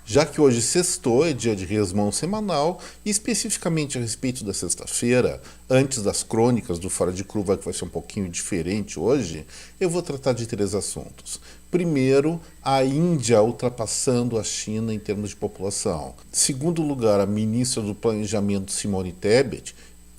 já que hoje sextou é dia de resmão semanal e especificamente a respeito da sexta-feira, antes das crônicas do Fora de Curva, que vai ser um pouquinho diferente hoje, eu vou tratar de três assuntos. Primeiro, a Índia ultrapassando a China em termos de população. Segundo lugar, a ministra do Planejamento, Simone Tebet,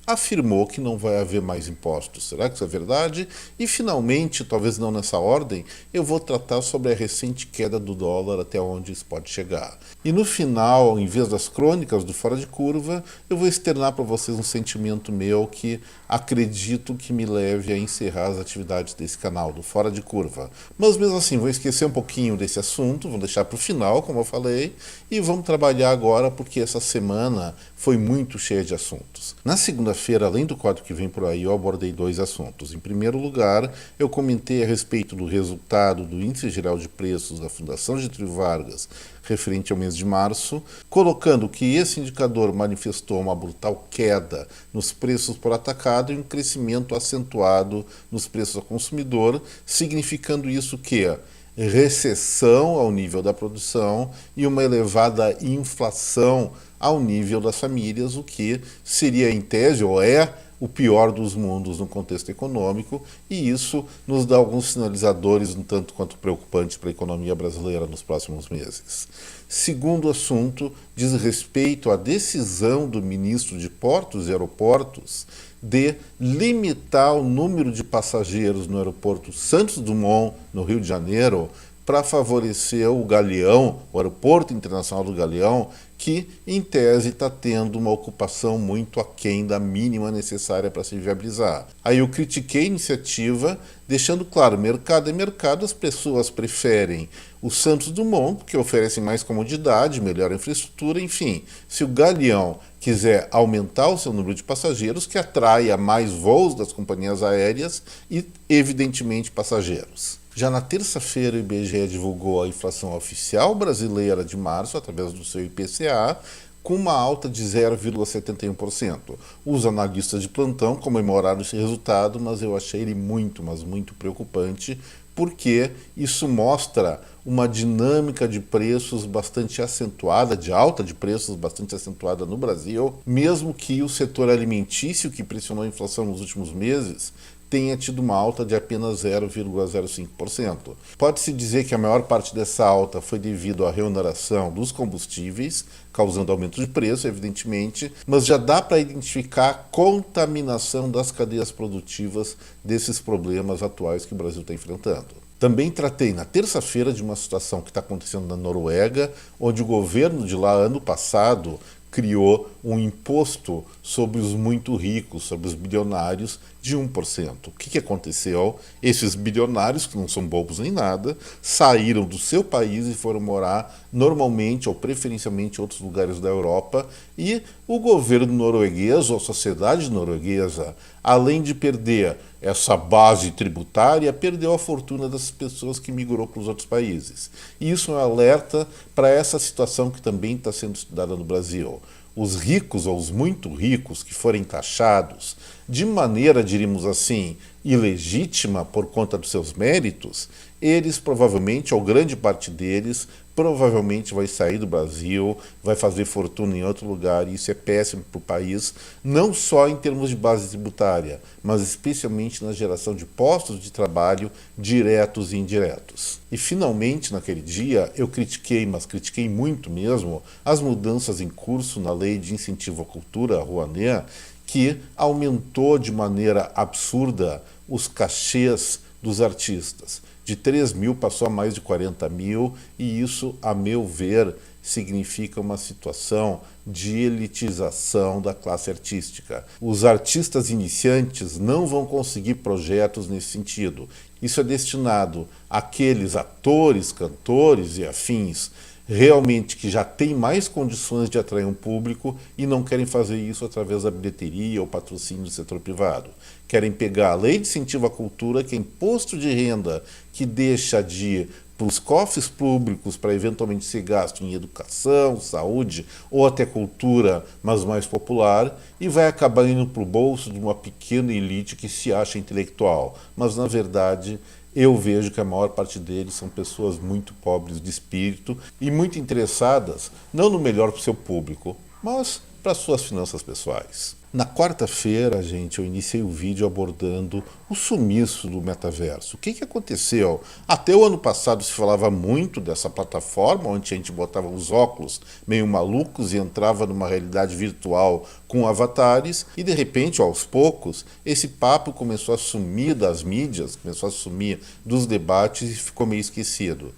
afirmou que não vai haver mais impostos. Será que isso é verdade? E, finalmente, talvez não nessa ordem, eu vou tratar sobre a recente queda do dólar, até onde isso pode chegar. E no final, em vez das crônicas do Fora de Curva, eu vou externar para vocês um sentimento meu que acredito que me leve a encerrar as atividades desse canal, do Fora de Curva. Mas mesmo assim, vou esquecer um pouquinho desse assunto, vou deixar para o final, como eu falei, e vamos trabalhar agora porque essa semana foi muito cheia de assuntos. Na segunda-feira, além do quadro que vem por aí, eu abordei dois assuntos. Em primeiro lugar, eu comentei a respeito do resultado do Índice Geral de Preços da Fundação Getúlio Vargas, referente ao mês de março, colocando que esse indicador manifestou uma brutal queda nos preços por atacado e um crescimento acentuado nos preços ao consumidor, significando isso que recessão ao nível da produção e uma elevada inflação ao nível das famílias, o que seria, em tese, ou é o pior dos mundos no contexto econômico, e isso nos dá alguns sinalizadores um tanto quanto preocupantes para a economia brasileira nos próximos meses. Segundo assunto diz respeito à decisão do ministro de Portos e Aeroportos de limitar o número de passageiros no aeroporto Santos Dumont, no Rio de Janeiro, para favorecer o Galeão, o Aeroporto Internacional do Galeão, que, em tese, está tendo uma ocupação muito aquém da mínima necessária para se viabilizar. Aí eu critiquei a iniciativa, deixando claro, mercado é mercado, as pessoas preferem o Santos Dumont, porque oferece mais comodidade, melhor infraestrutura, enfim. Se o Galeão quiser aumentar o seu número de passageiros, que atraia mais voos das companhias aéreas e, evidentemente, passageiros. Já na terça-feira, o IBGE divulgou a inflação oficial brasileira de março, através do seu IPCA, com uma alta de 0,71%. Os analistas de plantão comemoraram esse resultado, mas eu achei ele muito, mas muito preocupante, porque isso mostra uma dinâmica de preços bastante acentuada, de alta de preços bastante acentuada no Brasil, mesmo que o setor alimentício, que pressionou a inflação nos últimos meses, tenha tido uma alta de apenas 0,05%. Pode-se dizer que a maior parte dessa alta foi devido à reoneração dos combustíveis, causando aumento de preço, evidentemente, mas já dá para identificar a contaminação das cadeias produtivas desses problemas atuais que o Brasil está enfrentando. Também tratei na terça-feira de uma situação que está acontecendo na Noruega, onde o governo de lá, ano passado, criou um imposto sobre os muito ricos, sobre os bilionários, de 1%. O que aconteceu? Esses bilionários, que não são bobos nem nada, saíram do seu país e foram morar normalmente ou preferencialmente em outros lugares da Europa, e o governo norueguês, ou a sociedade norueguesa, além de perder essa base tributária, perdeu a fortuna das pessoas que migrou para os outros países. E isso é um alerta para essa situação que também está sendo estudada no Brasil. Os ricos ou os muito ricos que forem taxados de maneira, diríamos assim, ilegítima por conta dos seus méritos, eles provavelmente, ou grande parte deles, provavelmente vai sair do Brasil, vai fazer fortuna em outro lugar, e isso é péssimo para o país, não só em termos de base tributária, mas especialmente na geração de postos de trabalho diretos e indiretos. E finalmente, naquele dia, eu critiquei, mas critiquei muito mesmo, as mudanças em curso na Lei de Incentivo à Cultura, a Rouanet, que aumentou de maneira absurda os cachês dos artistas. De 3 mil passou a mais de 40 mil, e isso, a meu ver, significa uma situação de elitização da classe artística. Os artistas iniciantes não vão conseguir projetos nesse sentido. Isso é destinado àqueles atores, cantores e afins realmente que já têm mais condições de atrair um público e não querem fazer isso através da bilheteria ou patrocínio do setor privado. Querem pegar a lei de incentivo à cultura, que é imposto de renda que deixa de ir para os cofres públicos para eventualmente ser gasto em educação, saúde ou até cultura, mas mais popular, e vai acabar indo para o bolso de uma pequena elite que se acha intelectual, mas na verdade eu vejo que a maior parte deles são pessoas muito pobres de espírito e muito interessadas não no melhor para o seu público, mas para suas finanças pessoais. Na quarta-feira, gente, eu iniciei o vídeo abordando o sumiço do metaverso. O que aconteceu? Até o ano passado se falava muito dessa plataforma, onde a gente botava os óculos meio malucos e entrava numa realidade virtual com avatares, e de repente, aos poucos, esse papo começou a sumir das mídias, começou a sumir dos debates e ficou meio esquecido.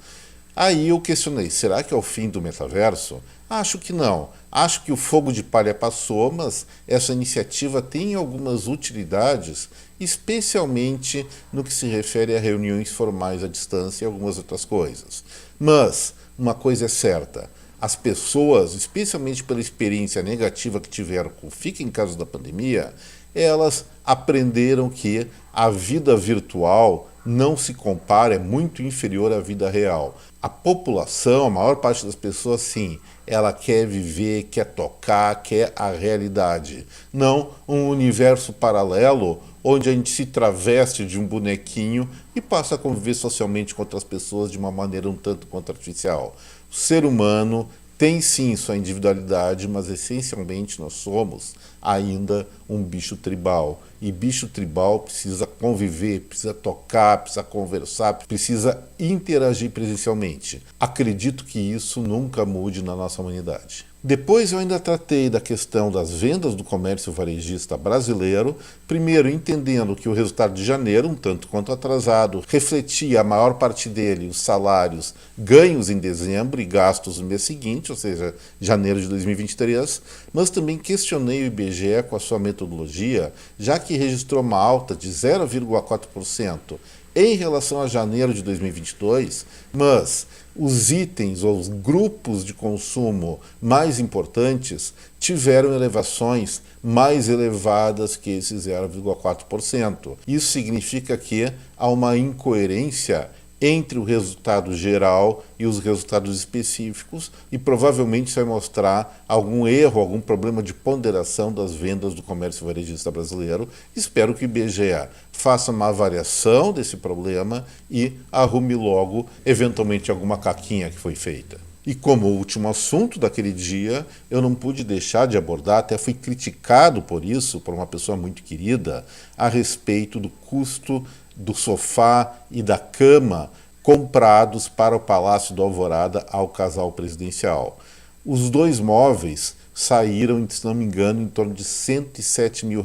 Aí eu questionei, será que é o fim do metaverso? Acho que não. Acho que o fogo de palha passou, mas essa iniciativa tem algumas utilidades, especialmente no que se refere a reuniões formais à distância e algumas outras coisas. Mas uma coisa é certa, as pessoas, especialmente pela experiência negativa que tiveram com o Fica em Casa da pandemia, elas aprenderam que a vida virtual não se compara, é muito inferior à vida real. A população, a maior parte das pessoas, sim, ela quer viver, quer tocar, quer a realidade. Não um universo paralelo onde a gente se traveste de um bonequinho e passa a conviver socialmente com outras pessoas de uma maneira um tanto quanto artificial. O ser humano tem sim sua individualidade, mas essencialmente nós somos ainda um bicho tribal. E bicho tribal precisa conviver, precisa tocar, precisa conversar, precisa interagir presencialmente. Acredito que isso nunca mude na nossa humanidade. Depois eu ainda tratei da questão das vendas do comércio varejista brasileiro, primeiro entendendo que o resultado de janeiro, um tanto quanto atrasado, refletia a maior parte dele os salários ganhos em dezembro e gastos no mês seguinte, ou seja, janeiro de 2023, mas também questionei o IBGE com a sua metodologia, já que registrou uma alta de 0,4% em relação a janeiro de 2022, mas os itens ou os grupos de consumo mais importantes tiveram elevações mais elevadas que esse 0,4%. Isso significa que há uma incoerência entre o resultado geral e os resultados específicos, e provavelmente isso vai mostrar algum erro, algum problema de ponderação das vendas do comércio varejista brasileiro. Espero que o IBGE faça uma avaliação desse problema e arrume logo, eventualmente, alguma caquinha que foi feita. E como último assunto daquele dia, eu não pude deixar de abordar, até fui criticado por isso, por uma pessoa muito querida, a respeito do custo do sofá e da cama comprados para o Palácio do Alvorada ao casal presidencial. Os dois móveis saíram, se não me engano, em torno de R$107 mil.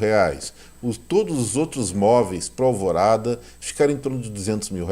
Todos os outros móveis para o Alvorada ficaram em torno de R$200 mil.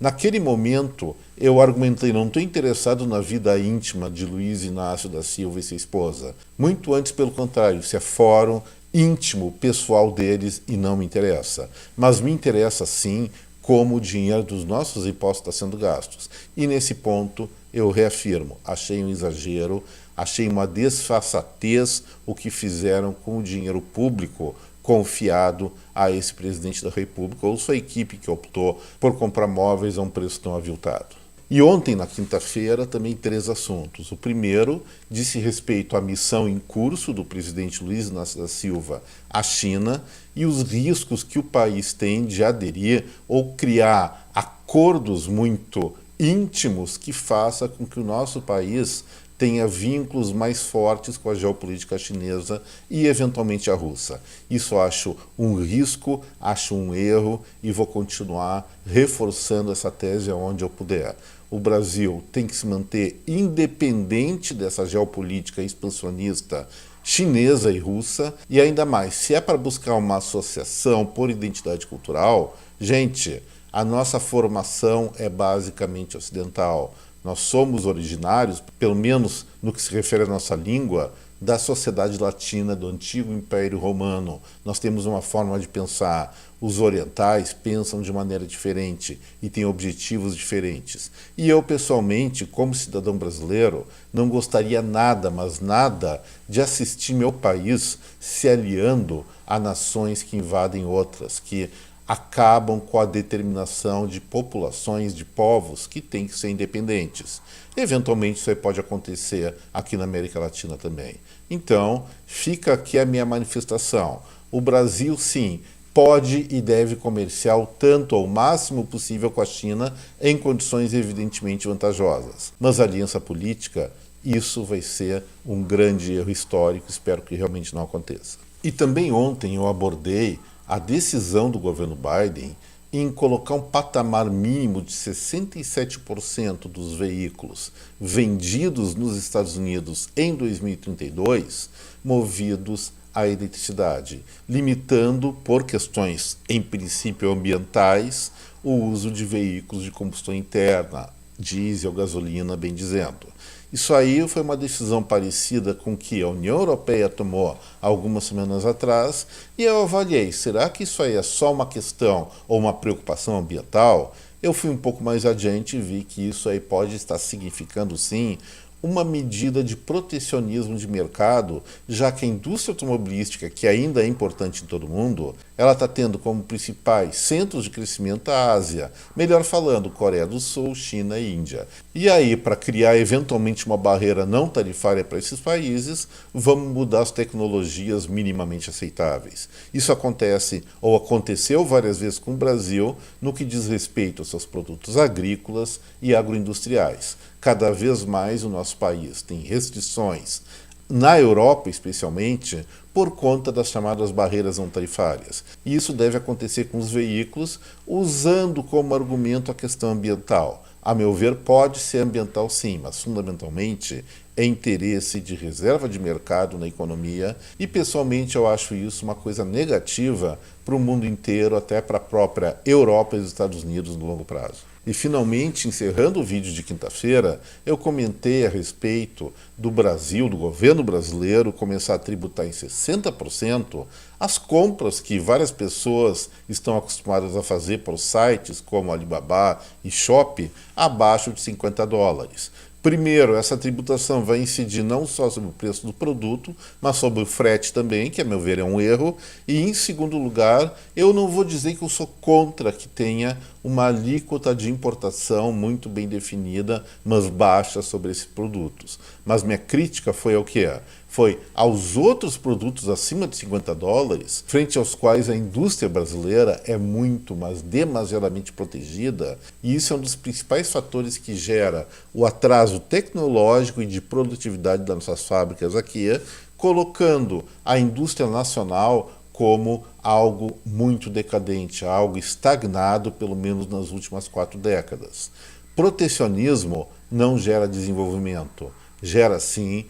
Naquele momento, eu argumentei, não estou interessado na vida íntima de Luiz Inácio da Silva e sua esposa. Muito antes, pelo contrário, isso é fórum íntimo, pessoal deles e não me interessa. Mas me interessa sim como o dinheiro dos nossos impostos está sendo gastos. E nesse ponto, eu reafirmo, achei um exagero, achei uma desfaçatez o que fizeram com o dinheiro público confiado a esse presidente da República ou sua equipe que optou por comprar móveis a um preço tão aviltado. E ontem, na quinta-feira, também 3 assuntos. O primeiro disse respeito à missão em curso do presidente Luiz Inácio da Silva à China e os riscos que o país tem de aderir ou criar acordos muito íntimos que faça com que o nosso país tenha vínculos mais fortes com a geopolítica chinesa e, eventualmente, a russa. Isso acho um risco, acho um erro e vou continuar reforçando essa tese aonde eu puder. O Brasil tem que se manter independente dessa geopolítica expansionista chinesa e russa, e ainda mais, se é para buscar uma associação por identidade cultural, gente, a nossa formação é basicamente ocidental. Nós somos originários, pelo menos no que se refere à nossa língua, da sociedade latina, do antigo Império Romano. Nós temos uma forma de pensar. Os orientais pensam de maneira diferente e têm objetivos diferentes. E eu, pessoalmente, como cidadão brasileiro, não gostaria nada, mas nada, de assistir meu país se aliando a nações que invadem outras, que acabam com a determinação de populações, de povos que têm que ser independentes. Eventualmente isso aí pode acontecer aqui na América Latina também. Então, fica aqui a minha manifestação. O Brasil, sim, pode e deve comerciar o tanto ao máximo possível com a China em condições evidentemente vantajosas. Mas a aliança política, isso vai ser um grande erro histórico, espero que realmente não aconteça. E também ontem eu abordei a decisão do governo Biden em colocar um patamar mínimo de 67% dos veículos vendidos nos Estados Unidos em 2032 movidos à eletricidade, limitando, por questões, em princípio, ambientais, o uso de veículos de combustão interna, diesel, gasolina, bem dizendo. Isso aí foi uma decisão parecida com que a União Europeia tomou algumas semanas atrás, e eu avaliei, será que isso aí é só uma questão ou uma preocupação ambiental? Eu fui um pouco mais adiante e vi que isso aí pode estar significando, sim, uma medida de protecionismo de mercado, já que a indústria automobilística, que ainda é importante em todo o mundo, ela está tendo como principais centros de crescimento a Ásia, melhor falando, Coreia do Sul, China e Índia. E aí, para criar eventualmente uma barreira não tarifária para esses países, vamos mudar as tecnologias minimamente aceitáveis. Isso acontece, ou aconteceu várias vezes com o Brasil, no que diz respeito aos seus produtos agrícolas e agroindustriais. Cada vez mais o nosso país tem restrições, na Europa especialmente, por conta das chamadas barreiras não tarifárias. E isso deve acontecer com os veículos, usando como argumento a questão ambiental. A meu ver, pode ser ambiental sim, mas fundamentalmente é interesse de reserva de mercado na economia, e pessoalmente eu acho isso uma coisa negativa para o mundo inteiro, até para a própria Europa e os Estados Unidos no longo prazo. E finalmente, encerrando o vídeo de quinta-feira, eu comentei a respeito do Brasil, do governo brasileiro, começar a tributar em 60% as compras que várias pessoas estão acostumadas a fazer para os sites como Alibaba e Shopee, abaixo de $50. Primeiro, essa tributação vai incidir não só sobre o preço do produto, mas sobre o frete também, que a meu ver é um erro. E em segundo lugar, eu não vou dizer que eu sou contra que tenha uma alíquota de importação muito bem definida, mas baixa sobre esses produtos. Mas minha crítica foi ao que é? Foi aos outros produtos acima de $50, frente aos quais a indústria brasileira é muito, mas demasiadamente protegida, e isso é um dos principais fatores que gera o atraso tecnológico e de produtividade das nossas fábricas aqui, colocando a indústria nacional como algo muito decadente, algo estagnado, pelo menos nas últimas 4 décadas. Protecionismo não gera desenvolvimento, gera sim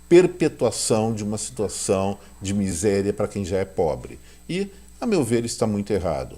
perpetuação de uma situação de miséria para quem já é pobre. E, a meu ver, está muito errado.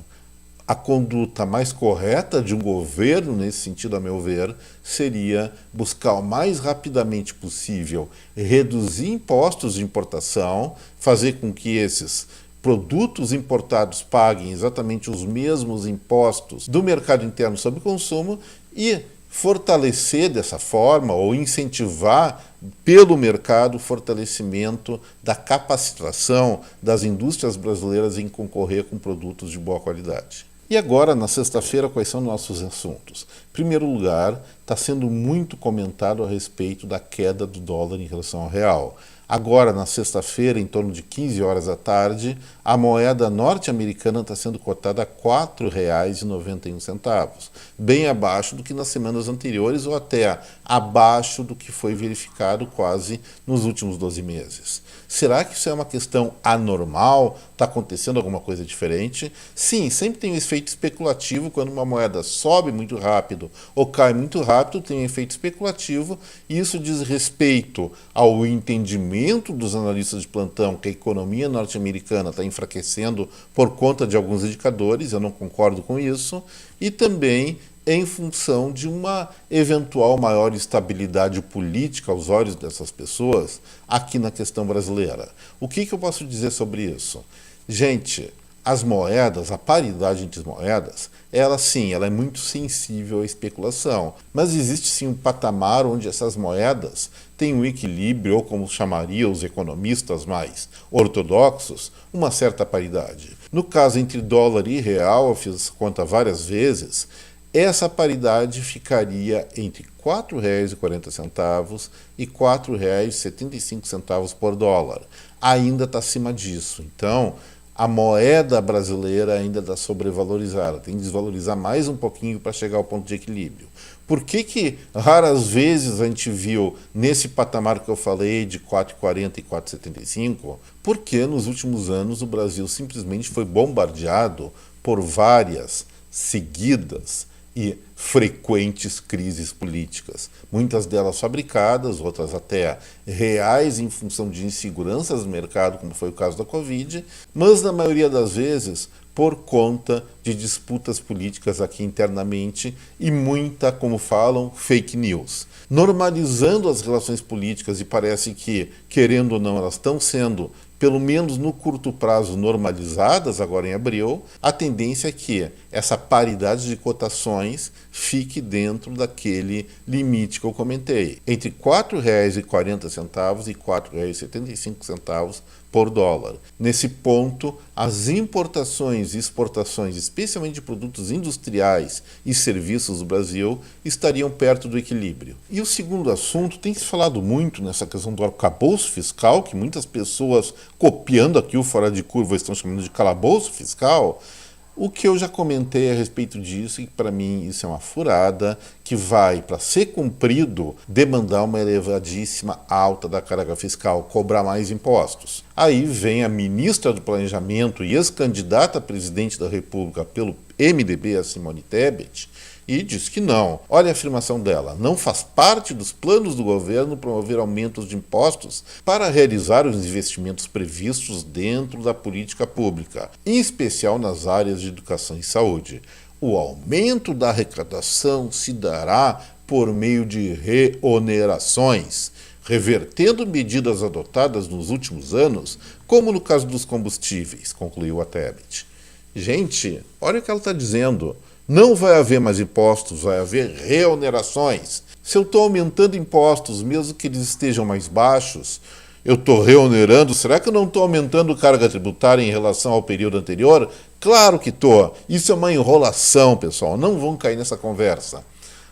A conduta mais correta de um governo, nesse sentido, a meu ver, seria buscar o mais rapidamente possível reduzir impostos de importação, fazer com que esses produtos importados paguem exatamente os mesmos impostos do mercado interno sobre consumo e fortalecer dessa forma ou incentivar pelo mercado o fortalecimento da capacitação das indústrias brasileiras em concorrer com produtos de boa qualidade. E agora, na sexta-feira, quais são nossos assuntos? Em primeiro lugar, está sendo muito comentado a respeito da queda do dólar em relação ao real. Agora, na sexta-feira, em torno de 15 horas da tarde, a moeda norte-americana está sendo cotada a R$ 4,91, bem abaixo do que nas semanas anteriores ou até abaixo do que foi verificado quase nos últimos 12 meses. Será que isso é uma questão anormal? Está acontecendo alguma coisa diferente? Sim, sempre tem um efeito especulativo quando uma moeda sobe muito rápido ou cai muito rápido, tem um efeito especulativo, e isso diz respeito ao entendimento dos analistas de plantão que a economia norte-americana está enfraquecendo por conta de alguns indicadores, eu não concordo com isso, e também em função de uma eventual maior estabilidade política aos olhos dessas pessoas aqui na questão brasileira. O que eu posso dizer sobre isso? Gente, as moedas, a paridade entre as moedas, ela sim, ela é muito sensível à especulação, mas existe sim um patamar onde essas moedas têm um equilíbrio, ou como chamariam os economistas mais ortodoxos, uma certa paridade. No caso entre dólar e real, eu fiz essa conta várias vezes, essa paridade ficaria entre R$ 4,40 e R$ 4,75 por dólar. Ainda está acima disso. Então, a moeda brasileira ainda está sobrevalorizada, tem que desvalorizar mais um pouquinho para chegar ao ponto de equilíbrio. Por que raras vezes a gente viu nesse patamar que eu falei de 4,40 e 4,75? Porque nos últimos anos o Brasil simplesmente foi bombardeado por várias, seguidas e frequentes crises políticas, muitas delas fabricadas, outras até reais em função de inseguranças do mercado, como foi o caso da Covid, mas na maioria das vezes por conta de disputas políticas aqui internamente e muita, como falam, fake news. Normalizando as relações políticas, e parece que, querendo ou não, elas estão sendo, pelo menos no curto prazo, normalizadas agora em abril, a tendência é que essa paridade de cotações fique dentro daquele limite que eu comentei, entre R$ 4,40 e R$ 4,75 por dólar. Nesse ponto, as importações e exportações, especialmente de produtos industriais e serviços do Brasil, estariam perto do equilíbrio. E o segundo assunto, tem se falado muito nessa questão do arcabouço fiscal, que muitas pessoas, copiando aqui o Fora de Curva, estão chamando de calabouço fiscal. O que eu já comentei a respeito disso, e para mim isso é uma furada, que vai, para ser cumprido, demandar uma elevadíssima alta da carga fiscal, cobrar mais impostos. Aí vem a ministra do Planejamento e ex-candidata a presidente da República pelo MDB, a Simone Tebet, e diz que não. Olha a afirmação dela: não faz parte dos planos do governo promover aumentos de impostos para realizar os investimentos previstos dentro da política pública, em especial nas áreas de educação e saúde. O aumento da arrecadação se dará por meio de reonerações, revertendo medidas adotadas nos últimos anos, como no caso dos combustíveis, concluiu a Tebet. Gente, olha o que ela está dizendo. Não vai haver mais impostos, vai haver reonerações. Se eu estou aumentando impostos, mesmo que eles estejam mais baixos, eu estou reonerando. Será que eu não estou aumentando carga tributária em relação ao período anterior? Claro que estou. Isso é uma enrolação, pessoal. Não vão cair nessa conversa.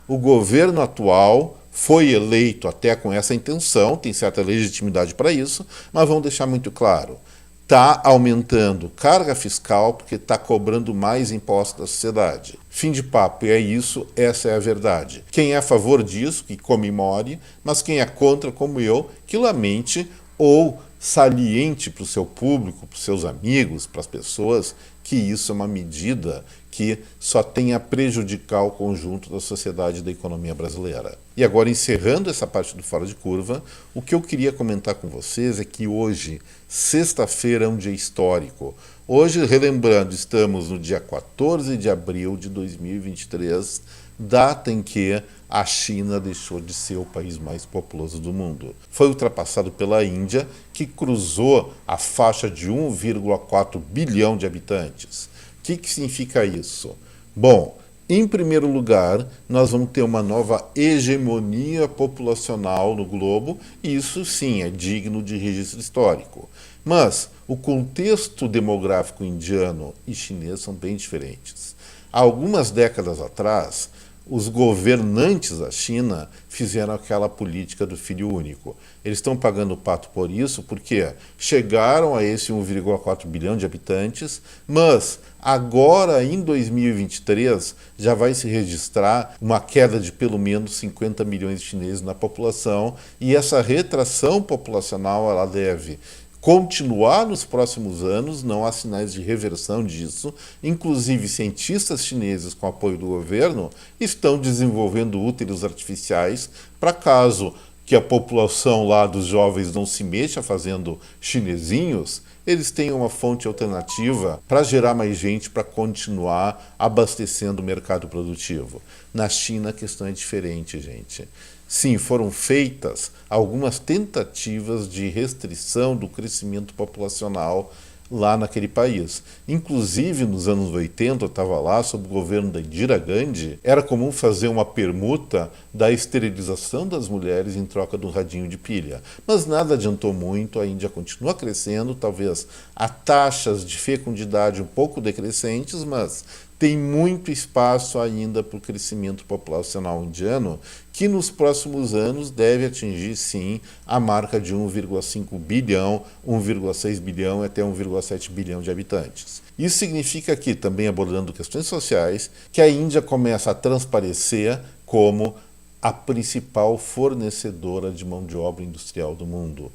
O governo atual foi eleito até com essa intenção, tem certa legitimidade para isso, mas vamos deixar muito claro. Está aumentando carga fiscal porque está cobrando mais impostos da sociedade. Fim de papo, e é isso, essa é a verdade. Quem é a favor disso, que comemore, mas quem é contra, como eu, que lamente ou saliente para o seu público, para os seus amigos, para as pessoas, que isso é uma medida que só tem a prejudicar o conjunto da sociedade e da economia brasileira. E agora, encerrando essa parte do Fora de Curva, o que eu queria comentar com vocês é que hoje, sexta-feira, é um dia histórico. Hoje, relembrando, estamos no dia 14 de abril de 2023, data em que a China deixou de ser o país mais populoso do mundo. Foi ultrapassado pela Índia, que cruzou a faixa de 1,4 bilhão de habitantes. O que significa isso? Bom, em primeiro lugar, nós vamos ter uma nova hegemonia populacional no globo, e isso sim é digno de registro histórico. Mas o contexto demográfico indiano e chinês são bem diferentes. Há algumas décadas atrás, os governantes da China fizeram aquela política do filho único. Eles estão pagando o pato por isso porque chegaram a esse 1,4 bilhão de habitantes, mas agora, em 2023, já vai se registrar uma queda de pelo menos 50 milhões de chineses na população, e essa retração populacional ela deve continuar nos próximos anos, não há sinais de reversão disso. Inclusive, cientistas chineses, com apoio do governo, estão desenvolvendo úteros artificiais para caso que a população lá dos jovens não se mexa fazendo chinesinhos, eles tenham uma fonte alternativa para gerar mais gente para continuar abastecendo o mercado produtivo. Na China a questão é diferente, gente. Sim, foram feitas algumas tentativas de restrição do crescimento populacional lá naquele país. Inclusive, nos anos 80, eu estava lá, sob o governo da Indira Gandhi, era comum fazer uma permuta da esterilização das mulheres em troca de um radinho de pilha. Mas nada adiantou muito, a Índia continua crescendo, talvez a taxas de fecundidade um pouco decrescentes, mas tem muito espaço ainda para o crescimento populacional indiano, que nos próximos anos deve atingir sim a marca de 1,5 bilhão, 1,6 bilhão e até 1,7 bilhão de habitantes. Isso significa que, também abordando questões sociais, que a Índia começa a transparecer como a principal fornecedora de mão de obra industrial do mundo.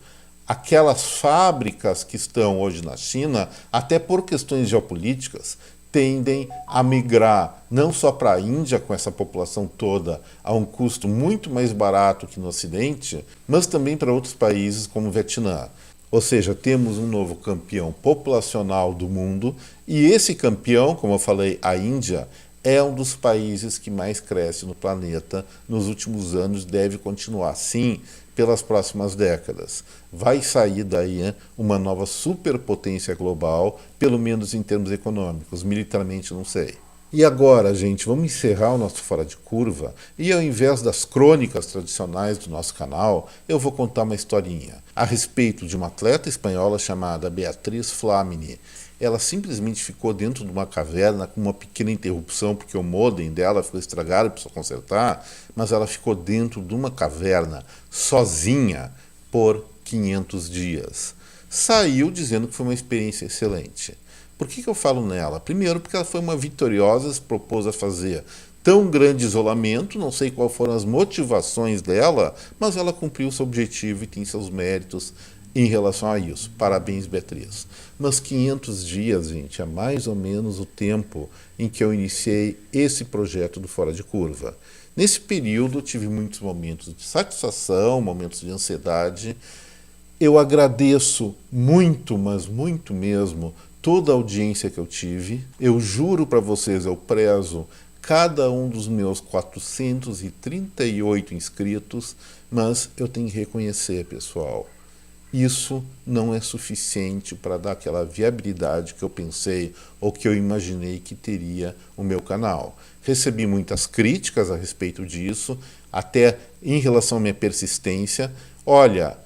Aquelas fábricas que estão hoje na China, até por questões geopolíticas, tendem a migrar não só para a Índia, com essa população toda, a um custo muito mais barato que no Ocidente, mas também para outros países como o Vietnã. Ou seja, temos um novo campeão populacional do mundo, e esse campeão, como eu falei, a Índia, é um dos países que mais cresce no planeta nos últimos anos, deve continuar assim pelas próximas décadas. Vai sair daí uma nova superpotência global, pelo menos em termos econômicos, militarmente não sei. E agora, gente, vamos encerrar o nosso Fora de Curva e ao invés das crônicas tradicionais do nosso canal, eu vou contar uma historinha a respeito de uma atleta espanhola chamada Beatriz Flamini. Ela simplesmente ficou dentro de uma caverna com uma pequena interrupção, porque o modem dela ficou estragado, precisou consertar, mas ela ficou dentro de uma caverna, sozinha, por 500 dias. Saiu dizendo que foi uma experiência excelente. Por que eu falo nela? Primeiro, porque ela foi uma vitoriosa, se propôs a fazer tão grande isolamento, não sei quais foram as motivações dela, mas ela cumpriu seu objetivo e tem seus méritos em relação a isso. Parabéns, Beatriz. Mas 500 dias, gente, é mais ou menos o tempo em que eu iniciei esse projeto do Fora de Curva. Nesse período, eu tive muitos momentos de satisfação, momentos de ansiedade. Eu agradeço muito, mas muito mesmo, toda a audiência que eu tive. Eu juro para vocês, eu prezo cada um dos meus 438 inscritos, mas eu tenho que reconhecer, pessoal, isso não é suficiente para dar aquela viabilidade que eu pensei ou que eu imaginei que teria o meu canal. Recebi muitas críticas a respeito disso, até em relação à minha persistência. Olha,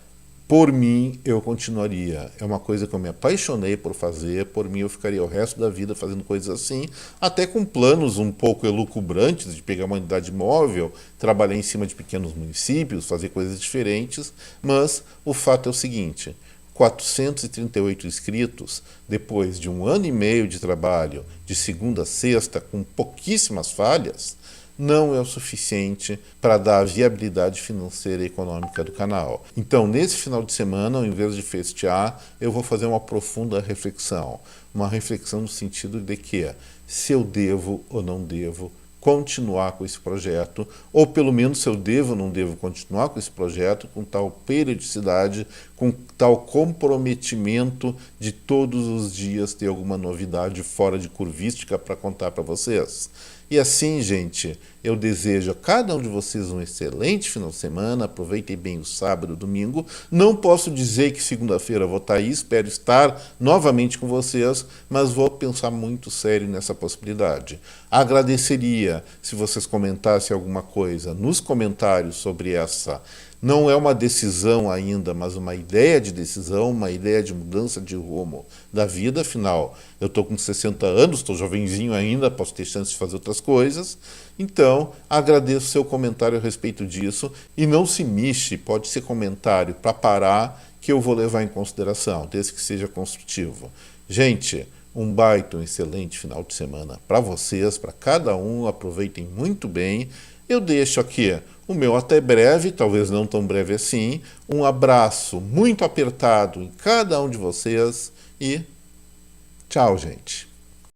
por mim, eu continuaria. É uma coisa que eu me apaixonei por fazer. Por mim, eu ficaria o resto da vida fazendo coisas assim, até com planos um pouco elucubrantes de pegar uma unidade móvel, trabalhar em cima de pequenos municípios, fazer coisas diferentes. Mas o fato é o seguinte: 438 inscritos, depois de 1 ano e meio de trabalho, de segunda a sexta, com pouquíssimas falhas, não é o suficiente para dar a viabilidade financeira e econômica do canal. Então, nesse final de semana, ao invés de festear, eu vou fazer uma profunda reflexão. Uma reflexão no sentido de que, se eu devo ou não devo continuar com esse projeto, ou pelo menos se eu devo ou não devo continuar com esse projeto, com tal periodicidade, com tal comprometimento de todos os dias ter alguma novidade fora de curvística para contar para vocês. E assim, gente, eu desejo a cada um de vocês um excelente final de semana, aproveitem bem o sábado e o domingo. Não posso dizer que segunda-feira vou estar aí, espero estar novamente com vocês, mas vou pensar muito sério nessa possibilidade. Agradeceria se vocês comentassem alguma coisa nos comentários sobre essa. Não é uma decisão ainda, mas uma ideia de decisão, uma ideia de mudança de rumo da vida. Afinal, eu estou com 60 anos, estou jovenzinho ainda, posso ter chance de fazer outras coisas. Então, agradeço o seu comentário a respeito disso. E não se mixe, pode ser comentário para parar, que eu vou levar em consideração, desde que seja construtivo. Gente, um baita, um excelente final de semana para vocês, para cada um. Aproveitem muito bem. Eu deixo aqui o meu até breve, talvez não tão breve assim. Um abraço muito apertado em cada um de vocês e tchau, gente.